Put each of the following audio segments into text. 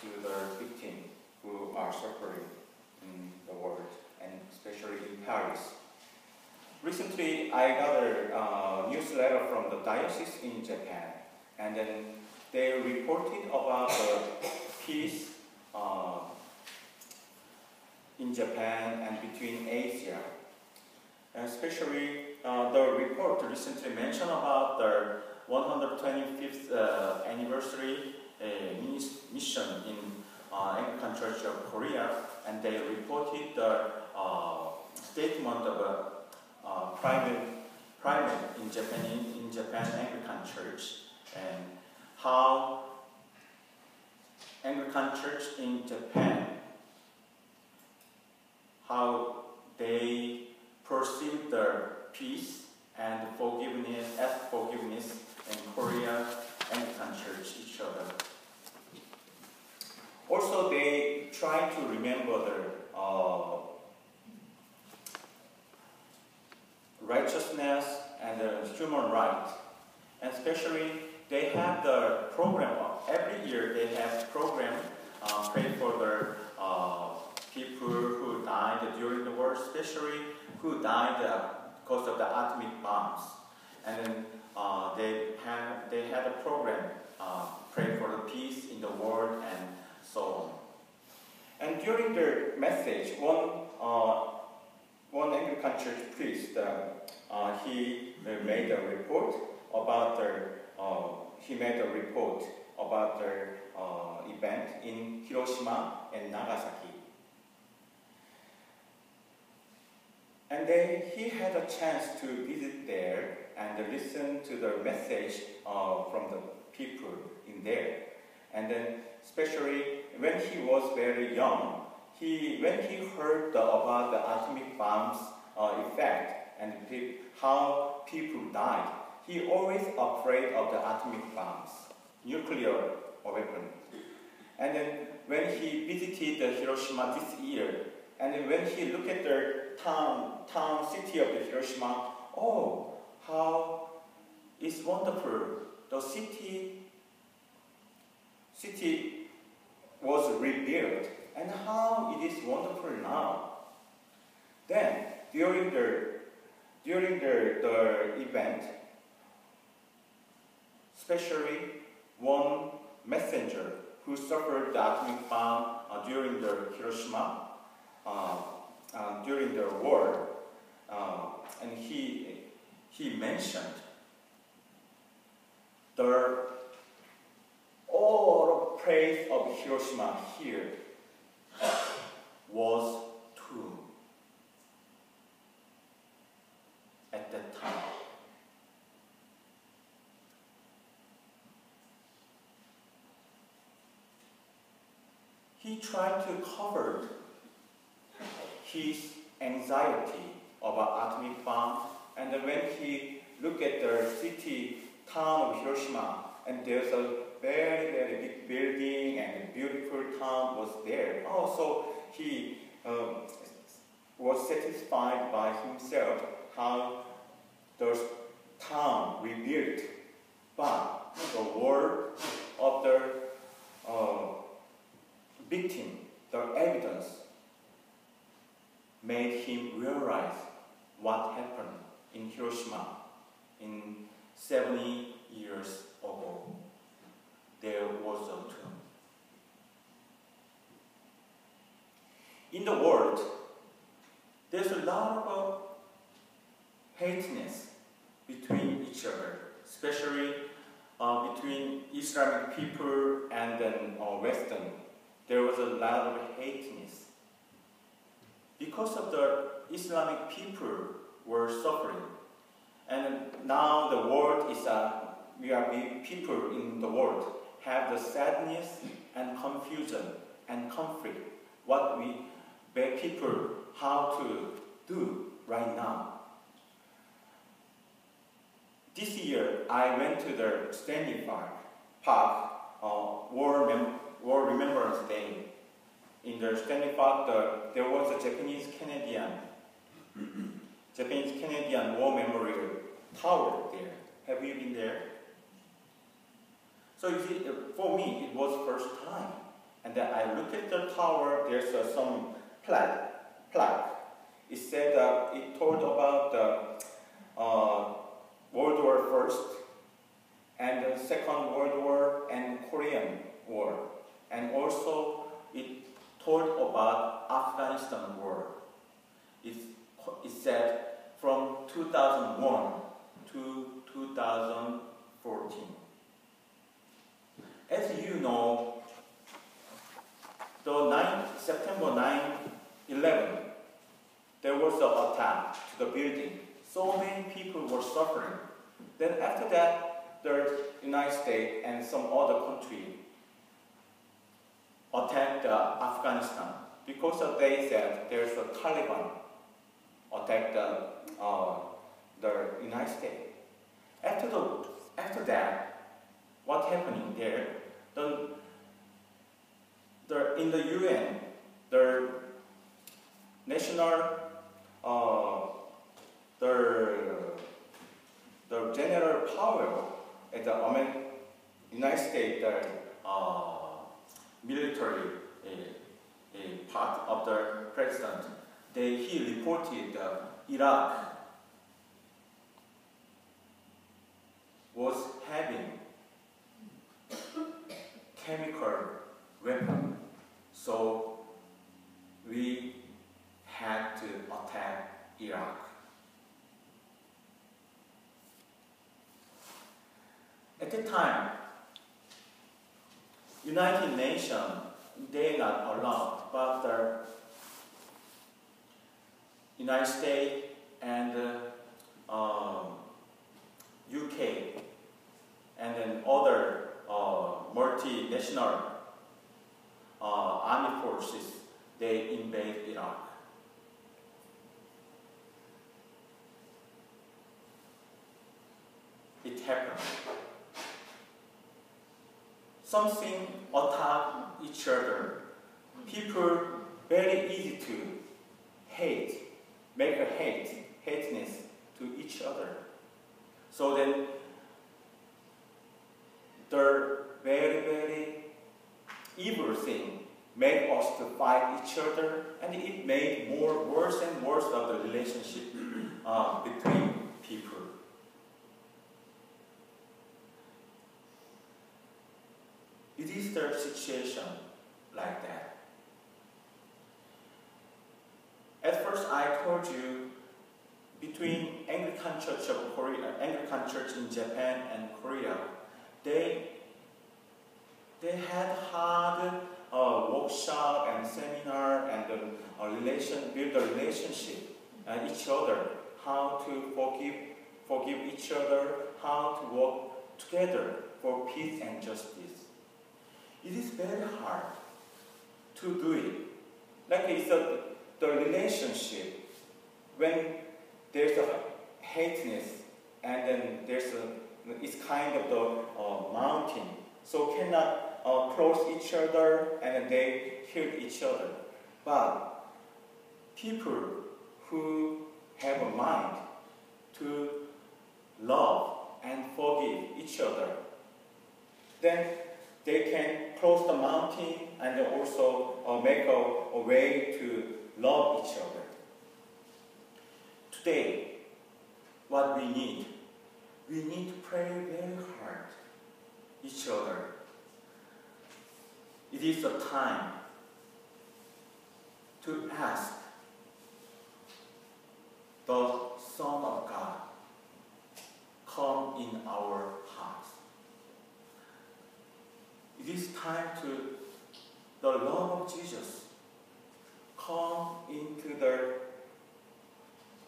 to the victims who are suffering in the world, and especially in Paris. Recently, I got a newsletter from the diocese in Japan, and then they reported about the peace in Japan and between Asia. And especially, the report recently mentioned about the 125th anniversary mission in Anglican Church of Korea, and they reported the statement of a primate in Japan Anglican Church, and how Anglican Church in Japan, how they perceive the peace and forgiveness, ask forgiveness in Korea Anglican Church each other. Also, they try to remember the righteousness and the human rights, and especially they have the program every year. They have program pray for the people who died during the war, especially who died because of the atomic bombs, and then they had a program pray for the peace in the world and so on. And during their message, one Anglican church priest, he made a report about the event in Hiroshima and Nagasaki. And then he had a chance to visit there and listen to the message from the people in there. And then, especially when he was very young, when he heard about the atomic bombs effect and how people died, he always afraid of the atomic bombs, nuclear weapon. And then when he visited Hiroshima this year, and then when he looked at the city of the Hiroshima, oh, how it's wonderful. The city was rebuilt, and how it is wonderful now. Then, during the event, especially one messenger who suffered the atomic bomb during the Hiroshima, during the war, and he mentioned all the praise of Hiroshima here was true at that time. He tried to cover his anxiety about atomic bomb, and when he looked at the town of Hiroshima, and there's a very, very big building and a beautiful town was there. Also, he was satisfied by himself how the town rebuilt, but the word of the victim, the evidence, made him realize what happened in Hiroshima in 70 years ago. There was a tomb. In the world, there's a lot of hatiness between each other, especially between Islamic people and then Western. There was a lot of hatiness. Because of the Islamic people were suffering, and now the world is people in the world have the sadness and confusion and conflict. What we beg people how to do right now. This year, I went to the Stanley Park War Remembrance Day. In the Stanley Park, there was a Japanese Canadian War Memorial Tower there. Have you been there? So you see, for me, it was first time. And then I look at the tower, there's some plaque. It said it told about the World War First and the Second World War and Korean War. And also it told about Afghanistan War. It said from 2001 to 2014. As you know, September 9/11, there was an attack to the building. So many people were suffering. Then after that, the United States and some other country attacked Afghanistan because they said there's a Taliban attacked the United States. After that, what happening there? In the UN, the national, the general power at the United States, military part of the president, he reported Iraq was having chemical weapon, so we had to attack Iraq. At the time, United Nations, they not allowed, but the United States and UK and then other multinational army forces, they invade Iraq. It happened. Something attack each other. People very easy to hate, make a hateness to each other. So then the very, very evil thing made us to fight each other, and it made worse and worse of the relationship between people. It is the situation like that. At first I told you between Anglican Church of Korea, Anglican Church in Japan and Korea, they had hard workshop and seminar and build a relationship and each other, how to forgive each other, how to work together for peace and justice. It is very hard to do it. Like it's the relationship when there's a hateness and then it's kind of the mountain, so cannot cross each other and they kill each other. But people who have a mind to love and forgive each other, then they can cross the mountain and also make a way to love each other. Today, what we need to pray very hard each other. It is a time to ask the Son of God come in our hearts. It is time to the love of Jesus come into the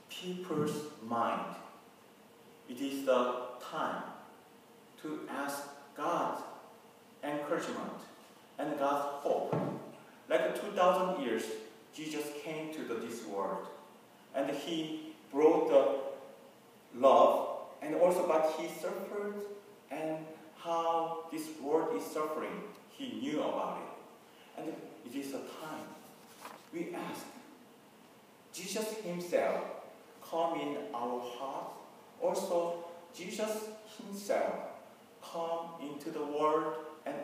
people's mind. It is the time to ask God's encouragement and God's hope. Like 2,000 years, Jesus came to this world, and he brought the love, and also but he suffered, and how this world is suffering, he knew about it. And it is a time we ask Jesus himself come in our heart. Also, Jesus himself come into the world and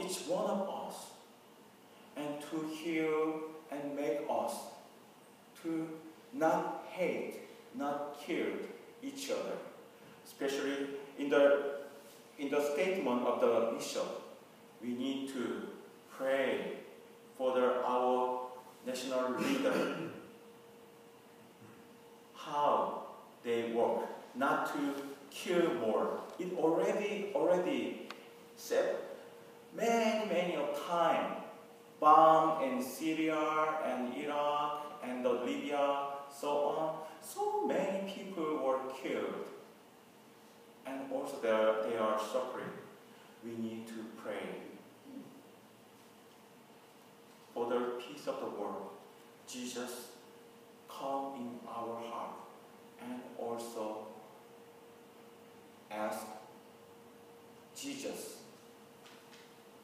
each one of us and to heal and make us to not hate, not kill each other. Especially in the statement of the bishop, we need to pray for our national leader, how they work, not to kill more. It already said many of time, bomb in Syria and Iraq and Libya, so on. So many people were killed, and also they are suffering. We need to pray for the peace of the world. Jesus, come in our heart, and also ask Jesus,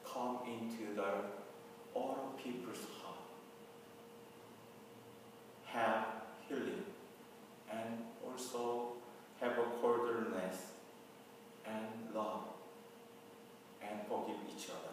come into all people's heart, have healing, and also have a cordialness and love, and forgive each other.